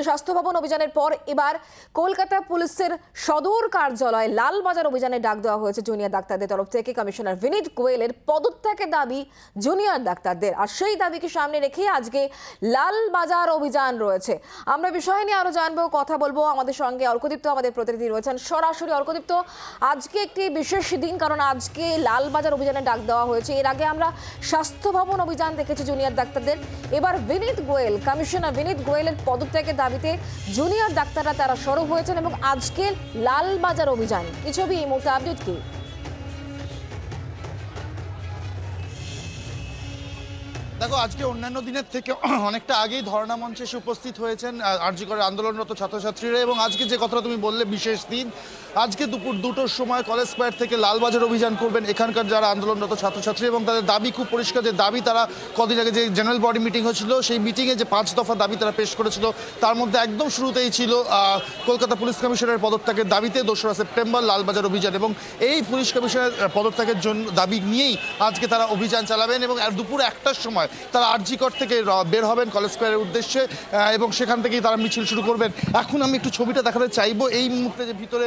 স্বাস্থ্য ভবন অভিযানের পর এবার কলকাতা পুলিশের সদর কার্যালয়ে লালবাজার অভিযানে ডাক দেওয়া হয়েছে জুনিয়র ডাক্তারদের তরফ থেকে। কমিশনার বিনীত গোয়েলের পদত্যাগের দাবি জুনিয়র ডাক্তারদের, আর সেই দাবিকে সামনে রেখে আজকে লালবাজার অভিযান রয়েছে। আমরা বিষয় নিয়ে আরো জানবো, কথা বলবো। আমাদের সঙ্গে অর্কদীপ্ত আমাদের প্রতিনিধি রয়েছেন সরাসরি। অর্কদীপ্ত, আজকে একটি বিশেষ দিন, কারণ আজকে লালবাজার অভিযানে ডাক দেওয়া হয়েছে। এর আগে আমরা স্বাস্থ্য ভবন অভিযান দেখেছি জুনিয়র ডাক্তারদের। এবার বিনীত গোয়েল, কমিশনার বিনীত গোয়েলের পদত্যাগের দাবিতে জুনিয়র ডাক্তাররা তারা সরব হয়েছেন এবং আজকে লালবাজার অভিযান। কি ছবি এই মুহূর্তে আপডেট কি? দেখো, আজকে অন্যান্য দিনের থেকে অনেকটা আগেই ধর্ণা মঞ্চে এসে উপস্থিত হয়েছেন আরজি করে আন্দোলনরত ছাত্রছাত্রীরা। এবং আজকে যে কথাটা তুমি বললে, বিশেষ দিন, আজকে দুপুর 2টোর সময় কলেজ স্কয়ার থেকে লালবাজার অভিযান করবেন এখানকার যারা আন্দোলনরত ছাত্রছাত্রী। এবং তাদের দাবি খুব পরিষ্কার, যে দাবি তারা কদিন আগে যে জেনারেল বডি মিটিং হয়েছিল, সেই মিটিংয়ে যে 5 দফা দাবি তারা পেশ করেছিল, তার মধ্যে একদম শুরুতেই ছিল কলকাতা পুলিশ কমিশনারের পদত্যাগের দাবিতে 2রা সেপ্টেম্বর লালবাজার অভিযান। এবং এই পুলিশ কমিশনার পদত্যাগের জন্য দাবি নিয়েই আজকে তারা অভিযান চালাবেন। এবং দুপুর 1টার সময় তারা আরজি কর থেকে বের হবেন কলেজ স্কয়ারের উদ্দেশ্যে, এবং সেখান থেকেই তারা মিছিল শুরু করবেন। এখন আমি একটু ছবিটা দেখাতে চাইবো। এই মুহূর্তে যে ভিতরে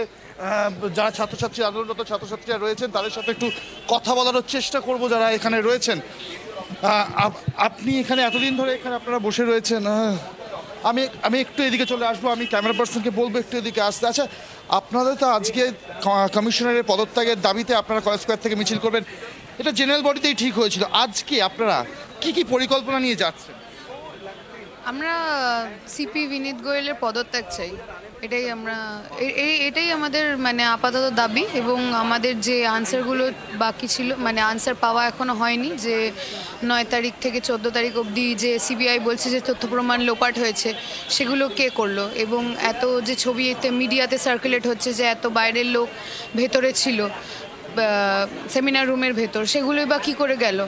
যারা ছাত্রছাত্রী আন্দোলনরত ছাত্রছাত্রীরা রয়েছেন, তাদের সাথে একটু কথা বলার চেষ্টা করব যারা এখানে রয়েছেন। আপনি এখানে এতদিন ধরে এখানে আপনারা বসে রয়েছেন, আমি একটু এদিকে চলে আসবো। আমি ক্যামেরা পার্সনকে বলবো একটু এদিকে আসতে। আচ্ছা, আপনাদের তো আজকে কমিশনারের পদত্যাগের দাবিতে আপনারা কলেজ স্কয়ার থেকে মিছিল করবেন, এটা জেনারেল বডিতেই ঠিক হয়েছিল। আজকে আপনারা কি পরিকল্পনা নিয়ে যাচ্ছেন? আমরা সিপি বিনীত গোয়েলের পদত্যাগ চাই, এটাই আমাদের মানে আপাতত দাবি। এবং আমাদের যে আনসারগুলো বাকি ছিল, মানে আনসার পাওয়া এখনো হয়নি, যে 9 তারিখ থেকে 14 তারিখ অবধি যে সিবিআই বলছে যে তথ্য প্রমাণ লোপাট হয়েছে, সেগুলো কে করলো? এবং এত যে ছবিতে মিডিয়াতে সার্কুলেট হচ্ছে যে এত বাইরের লোক ভেতরে ছিল সেমিনার রুমের ভেতর, সেগুলোই বা কী করে গেল?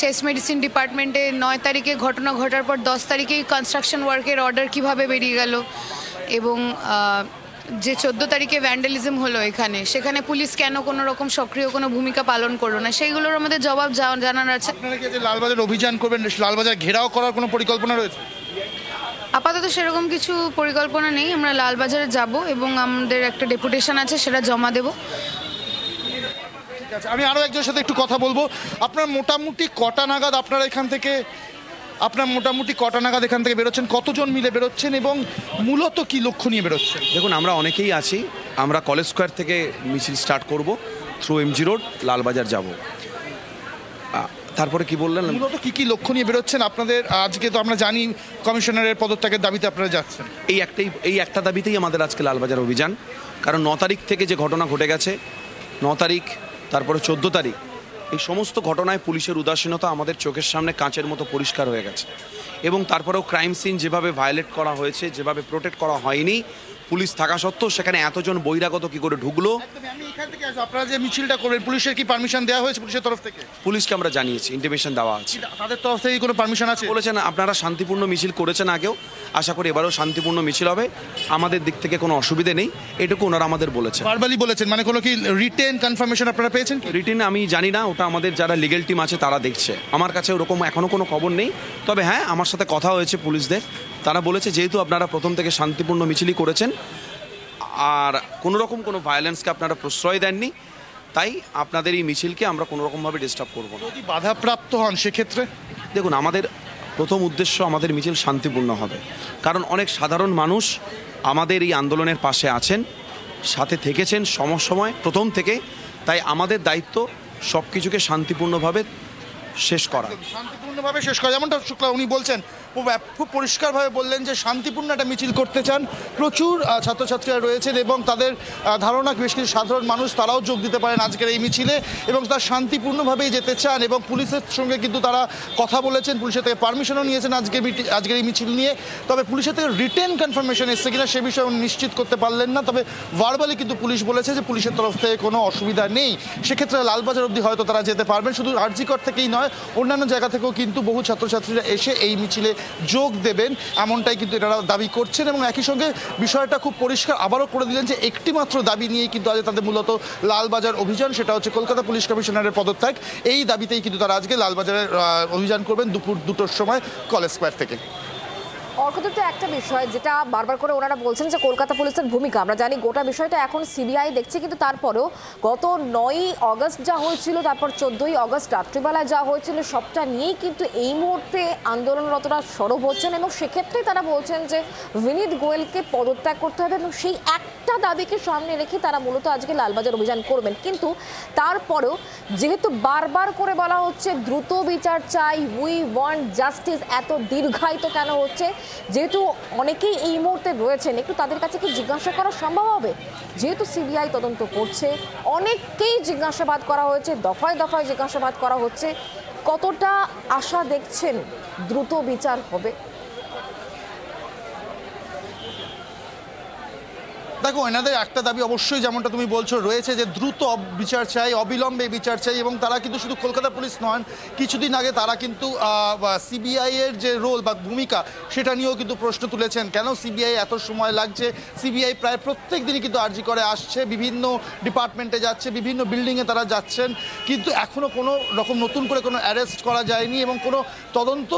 চেস্ট মেডিসিন ডিপার্টমেন্টে 9 তারিখে ঘটনা ঘটার পর 10 তারিখেই কনস্ট্রাকশন ওয়ার্কের অর্ডার কিভাবে বেরিয়ে গেল? এবং যে 14 তারিখে ভ্যান্ডালিজম হলো এখানে, সেখানে পুলিশ কেন কোনো রকম সক্রিয় কোনো ভূমিকা পালন করলো না? সেইগুলোর আমাদের জবাব জানার আছে। আপনারা কি যে লালবাজার অভিযান করবেন, লালবাজার ঘেরাও করার কোনো পরিকল্পনা রয়েছে? আপাতত সেরকম কিছু পরিকল্পনা নেই। আমরা লালবাজারে যাব এবং আমাদের একটা ডেপুটেশন আছে, সেটা জমা দেব। আমি আরো একজনের সাথে একটু কথা বলবো। আপনার মোটামুটি কটা নাগাদ এখান থেকে বেরোচ্ছেন? কতজন মিলে বেরোচ্ছেন এবং মূলত কি লক্ষ্য নিয়ে বেরোচ্ছেন? দেখুন, আমরা অনেকেই আছি। আমরা কলেজ স্কয়ার থেকে মিছিল স্টার্ট করব, থ্রু এমজি রোড লালবাজার যাব। তারপরে কি বললেন, মূলত কি লক্ষ্য নিয়ে বেরোচ্ছেন আপনাদের? আজকে তো আমরা জানি কমিশনারের পদত্যাগের দাবিতে আপনারা যাচ্ছেন। এই একটা দাবিতেই আমাদের আজকে লালবাজার অভিযান। কারণ 9 তারিখ থেকে যে ঘটনা ঘটে গেছে, 9 তারিখ তারপরে 14 তারিখ, এই সমস্ত ঘটনায় পুলিশের উদাসীনতা আমাদের চোখের সামনে কাঁচের মতো পরিষ্কার হয়ে গেছে। এবং তারপরেও ক্রাইম সিন যেভাবে ভায়োলেট করা হয়েছে, যেভাবে প্রোটেক্ট করা হয়নি, পুলিশ থাকা সত্ত্বেও সেখানে এতজন বহিরাগত কি করে ঢুকলো? আমি এখান থেকে আসবো। আপনারা যে মিছিলটা করবেন, পুলিশের কি পারমিশন দেওয়া হয়েছে পুলিশের তরফ থেকে? পুলিশকে আমরা জানিয়েছি, ইন্টিমেশন দেওয়া আছে। তাদের তরফ থেকে কোনো পারমিশন আছে? বলেছেন আপনারা শান্তিপূর্ণ মিছিল করেছেন আগেও, আশা করি এবারেও শান্তিপূর্ণ মিছিল হবে, আমাদের দিক থেকে কোনো অসুবিধে নেই, এটুকু ওনারা আমাদের বলেছেন। ভার্বালি বলেছেন, মানে কোনো কি রিটেন কনফার্মেশন আপনারা পেয়েছেন? রিটেন আমি জানি না, ওটা আমাদের যারা লিগেল টিম আছে তারা দেখছে। আমার কাছে ওরকম এখনও কোনো খবর নেই। তবে হ্যাঁ, আমার সাথে কথা হয়েছে পুলিশদের, তারা বলেছে যেহেতু আপনারা প্রথম থেকে শান্তিপূর্ণ মিছিলই করেছেন আর কোনো রকম কোনো ভায়োলেন্সকে আপনারা প্রশ্রয় দেননি, তাই আপনাদের এই মিছিলকে আমরা কোনো রকমভাবে ডিস্টার্ব করব না। যদি বাধাপ্রাপ্ত হন সেক্ষেত্রে? দেখুন, আমাদের প্রথম উদ্দেশ্য আমাদের মিছিল শান্তিপূর্ণ হবে, কারণ অনেক সাধারণ মানুষ আমাদের এই আন্দোলনের পাশে আছেন, সাথে থেকেছেন সময় প্রথম থেকে। তাই আমাদের দায়িত্ব সব কিছুকে শান্তিপূর্ণভাবে শেষ করা। শান্তিপূর্ণভাবে শেষ করা, যেমনটা শুক্লা উনি বলছেন, খুব পরিষ্কারভাবে বললেন যে শান্তিপূর্ণ একটা মিছিল করতে চান। প্রচুর ছাত্রছাত্রীরা রয়েছেন এবং তাদের ধারণা বেশ কিছু সাধারণ মানুষ তারাও যোগ দিতে পারেন আজকের এই মিছিলে, এবং তারা শান্তিপূর্ণভাবেই যেতে চান। এবং পুলিশের সঙ্গে কিন্তু তারা কথা বলেছেন, পুলিশের থেকে পারমিশনও নিয়েছেন আজকের এই মিছিল নিয়ে। তবে পুলিশের থেকে রিটেন কনফার্মেশন এসছে কিনা সে বিষয়ে নিশ্চিত করতে পারলেন না। তবে ভার্বালি কিন্তু পুলিশ বলেছে যে পুলিশের তরফ থেকে কোনো অসুবিধা নেই। সেক্ষেত্রে লালবাজার অবধি হয়তো তারা যেতে পারবেন। শুধু আরজি কর থেকেই নয়, অন্যান্য জায়গা থেকেও কিন্তু বহু ছাত্রছাত্রীরা এসে এই মিছিলে যোগ দেবেন, এমনটাই কিন্তু এনারা দাবি করছেন। এবং একই সঙ্গে বিষয়টা খুব পরিষ্কার আবারও করে দিলেন যে একটি মাত্র দাবি নিয়েই কিন্তু আজ তাদের মূলত লালবাজার অভিযান, সেটা হচ্ছে কলকাতা পুলিশ কমিশনারের পদত্যাগ। এই দাবিতেই কিন্তু তারা আজকে লালবাজারের অভিযান করবেন দুপুর 2টোর সময় কলেজ স্কয়ার থেকে। অর্কদীপ্ত, একটা বিষয় যেটা বারবার করে ওনারা বলছেন যে কলকাতা পুলিশের ভূমিকা, আমরা জানি গোটা বিষয়টা এখন সিবিআই দেখছে, কিন্তু তারপরেও গত 9ই অগস্ট যা হয়েছিল, তারপর 14ই অগস্ট রাত্রিবেলায় যা হয়েছিল, সবটা নিয়েই কিন্তু এই মুহূর্তে আন্দোলনরতরা সরব হচ্ছেন এবং সেক্ষেত্রে তারা বলছেন যে বিনীত গোয়েলকে পদত্যাগ করতে হবে এবং সেই একটা দাবিকে সামনে রেখে তারা মূলত আজকে লালবাজার অভিযান করবেন। কিন্তু তারপরেও যেহেতু বারবার করে বলা হচ্ছে দ্রুত বিচার চাই, উই ওয়ান্ট জাস্টিস, এত দীর্ঘায়িত কেন হচ্ছে? যেহেতু অনেকেই এই মুহূর্তে রয়েছেন, একটু তাদের কাছে কি জিজ্ঞাসা করা সম্ভব হবে? যেহেতু সিবিআই তদন্ত করছে, অনেককেই জিজ্ঞাসাবাদ করা হয়েছে, দফায় দফায় জিজ্ঞাসাবাদ করা হচ্ছে, কতটা আশা দেখছেন দ্রুত বিচার হবে? দেখো, এনাদের একটা দাবি অবশ্যই যেমনটা তুমি বলছো রয়েছে, যে দ্রুত বিচার চাই, অবিলম্বে বিচার চাই। এবং তারা কিন্তু শুধু কলকাতা পুলিশ নন, কিছুদিন আগে তারা কিন্তু সিবিআই এর যে রোল বা ভূমিকা সেটা নিয়েও কিন্তু প্রশ্ন তুলেছেন। কেন সিবিআই এত সময় লাগছে? সিবিআই প্রায় প্রত্যেক দিনই কিন্তু আরজি করে আসছে, বিভিন্ন ডিপার্টমেন্টে যাচ্ছে, বিভিন্ন বিল্ডিংয়ে তারা যাচ্ছেন, কিন্তু এখনও কোনো রকম নতুন করে কোনো অ্যারেস্ট করা যায়নি এবং কোনো তদন্ত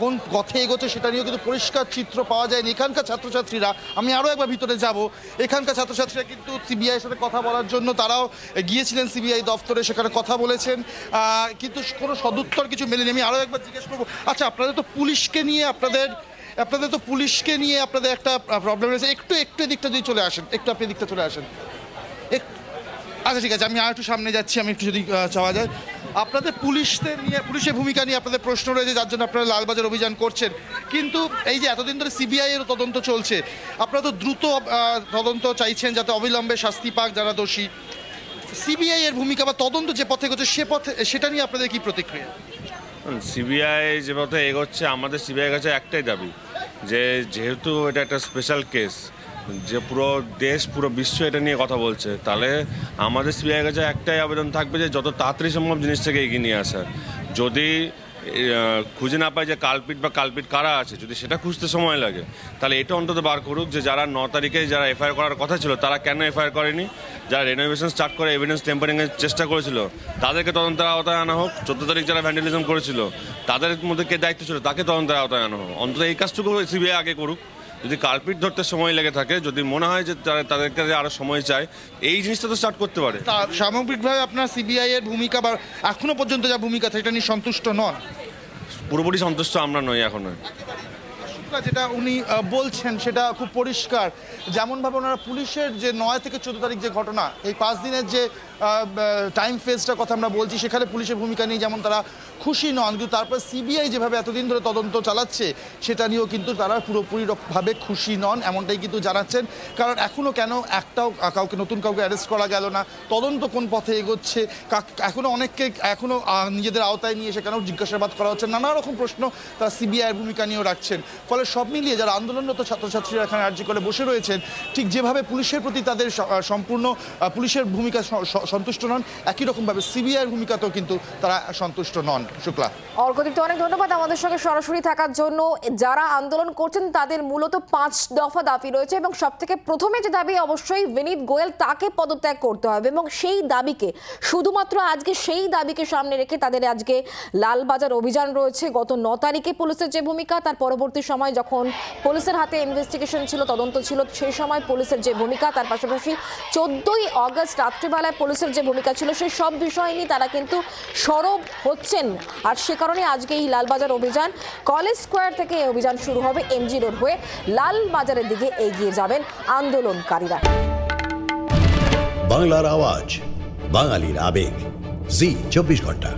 কোন পথে এগোচ্ছে সেটা নিয়েও কিন্তু পরিষ্কার চিত্র পাওয়া যায়নি। এখানকার ছাত্রছাত্রীরা, আমি আরও একবার ভিতরে যাব, এখানকার ছাত্রছাত্রীরা কিন্তু সিবিআইয়ের সাথে কথা বলার জন্য তারাও গিয়েছিলেন সিবিআই দফতরে, সেখানে কথা বলেছেন, কিন্তু কোনো সদুত্তর কিছু মেলেনি। আমি আরও একবার জিজ্ঞেস করবো, আচ্ছা আপনাদের তো পুলিশকে নিয়ে আপনাদের একটা প্রবলেম রয়েছে, একটু এদিকটা যদি চলে আসেন, একটু আপনি এদিকটা চলে আসেন। আচ্ছা ঠিক আছে, আমি আর একটু সামনে যাচ্ছি, আমি একটু যদি চাওয়া যায়। আপনাদের পুলিশের ভূমিকা নিয়ে আপনাদের প্রশ্ন রয়েছে, যার জন্য আপনারা লালবাজার অভিযান করছেন, কিন্তু এই যে এতদিন ধরে সিবিআই এর তদন্ত চলছে, আপনারা তো দ্রুত তদন্ত চাইছেন যাতে অবিলম্বে শাস্তি পাক যারা দোষী। সিবিআই এর ভূমিকা বা তদন্ত যে পথে এগোচ্ছে সেটা নিয়ে আপনাদের কি প্রতিক্রিয়া? সিবিআই যে পথে এগোচ্ছে, আমাদের সিবিআই কাছে একটাই দাবি, যে যেহেতু এটা একটা স্পেশাল কেস, যে পুরো দেশ পুরো বিশ্ব এটা নিয়ে কথা বলছে, তাহলে আমাদের সিবিআই কাছে একটাই আবেদন থাকবে যে যত তাড়াতাড়ি সম্ভব জিনিসটাকে এগিয়ে নিয়ে আসা। যদি খুঁজে না পায় যে কালপিট কারা আছে, যদি সেটা খুঁজতে সময় লাগে, তাহলে এটা অন্তত বার করুক যে যারা 9 তারিখে যারা এফআইআর করার কথা ছিল তারা কেন এফআইআর করেনি, যারা রেনোভেশন স্টার্ট করে এভিডেন্স টেম্পারিংয়ের চেষ্টা করেছিল তাদেরকে তদন্তের আওতায় আনা হোক, 14 তারিখ যারা ভ্যান্ডালিজম করেছিল তাদের মধ্যে কে দায়িত্ব ছিল তাকে তদন্তের আওতায় আনা হোক। অন্তত এই কাজটুকু সিবিআই আগে করুক। যদি কালপিট ধরতে সময় লেগে থাকে, যদি মনে হয় যে তাদেরকে আরো সময় চায়, এই জিনিসটা তো স্টার্ট করতে পারে। সামগ্রিকভাবে আপনার সিবিআই এর ভূমিকা বা এখনো পর্যন্ত যা ভূমিকা সেটা নিয়ে সন্তুষ্ট নন? পুরোপুরি সন্তুষ্ট আমরা নই এখনো। যেটা উনি বলছেন সেটা খুব পরিষ্কার, যেমনভাবে ওনারা পুলিশের যে 9 থেকে 14 তারিখ যে ঘটনা, এই 5 দিনের যে টাইম ফেজটার কথা আমরা বলছি, সেখানে পুলিশের ভূমিকা নিয়ে যেমন তারা খুশি নন, কিন্তু তারপর সিবিআই যেভাবে এতদিন ধরে তদন্ত চালাচ্ছে সেটা নিয়েও কিন্তু তারা পুরোপুরিভাবে খুশি নন, এমনটাই কিন্তু জানাচ্ছেন। কারণ এখনও কেন কাউকে নতুন কাউকে অ্যারেস্ট করা গেল না, তদন্ত কোন পথে এগোচ্ছে, এখনও অনেককে এখনও নিজেদের আওতায় নিয়ে সেখানেও জিজ্ঞাসাবাদ করা হচ্ছে, নানা রকম প্রশ্ন তারা সিবিআইয়ের ভূমিকা নিয়েও রাখছেন। ফলে সব মিলিয়ে যারা আন্দোলনরত ছাত্রছাত্রীরা এখানে আরজি করে বসে রয়েছেন, ঠিক যেভাবে পুলিশের প্রতি তাদের সম্পূর্ণ পুলিশের ভূমিকা সন্তুষ্ট নন, একই রকমভাবে সিবিআইয়ের ভূমিকাতেও কিন্তু তারা সন্তুষ্ট নন। শুক্লা। অর্কদীপ্ত, অনেক ধন্যবাদ আমাদের সঙ্গে সরাসরি থাকার জন্য। যারা আন্দোলন করছেন তাদের মূলত 5 দফা দাবি রয়েছে এবং সবথেকে প্রথমে যে দাবি, অবশ্যই বিনীত গোয়েল তাকে পদত্যাগ করতে হবে এবং সেই দাবিকে শুধুমাত্র আজকে সেই দাবিকে সামনে রেখে তাদের আজকে লালবাজার অভিযান রয়েছে। গত 9 তারিখে পুলিশের যে ভূমিকা, তার পরবর্তী সময় যখন পুলিশের হাতে ইনভেস্টিগেশন ছিল, তদন্ত ছিল, সেই সময় পুলিশের যে ভূমিকা, তার পাশাপাশি 14ই অগস্ট রাত্রিবেলায় পুলিশের যে ভূমিকা ছিল, সেই সব বিষয় নিয়ে তারা কিন্তু সরব হচ্ছেন। আর সে কারণে আজকে এই লালবাজার অভিযান, কলেজ স্কোয়ার থেকে এই অভিযান শুরু হবে, এমজি রোড হয়ে লালবাজারের দিকে এগিয়ে যাবেন আন্দোলনকারীরা। বাংলার আওয়াজ, বাঙালির আবেগ, জি 24 ঘন্টা।